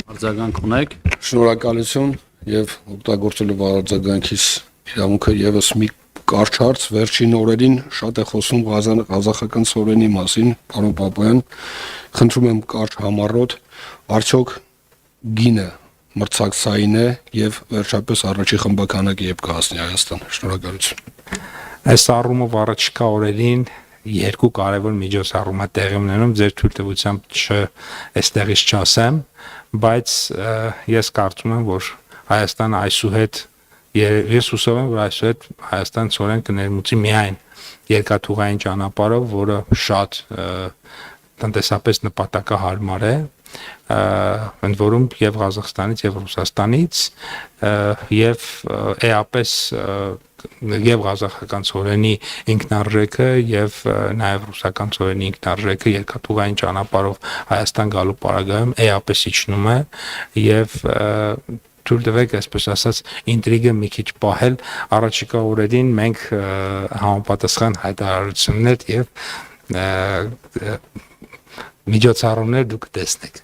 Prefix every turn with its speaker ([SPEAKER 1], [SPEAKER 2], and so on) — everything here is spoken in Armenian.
[SPEAKER 1] Արձագանք ունեք։
[SPEAKER 2] Շնորհակալություն եւ օգտագործելով արձագանքից իրավունքը եւս մի կարճ հարց վերջին օրերին շատ է խոսում ղազախական ծորենի մասին, պարոն Պապոյան, խնդրում եմ կարճ համառոտ, արդյոք գինը մրցակցային է եւ վերջապես առաջի խմբականակը երբ կհասնի Հայաստան։ Շնորհակալություն։
[SPEAKER 3] Այս առումով առաջիկա օրերին երկու կարևոր միջոցառում է տեղի ունենում, ձեր թույլտվությամբ այստեղից չասեմ, բայց ես կարծում եմ, որ Հայաստանը այսուհետ ես հուսով եմ, որ այսուհետ Հայաստան ծորեն կներմուծի միայն երկաթուղային ճանապարհով, որը շատ տնտեսապես նպատակահարմար է, ընդ որում եւ Ղազախստանից եւ Ռուսաստանից եւ էապես եւ ղազախական ծորենի ինքնարժեքը եւ նաեւ ռուսական ծորենի ինքնարժեքը երկաթուղային ճանապարհով Հայաստան գալու պարագայում էապես իջնում է եւ թույլ տվեք, այսպես ասած, ինտրիգը մի քիչ պահել, առաջիկա օրերին մենք համապատասխան հայտարարություններ եւ միջոցառումներ դուք տեսնեք։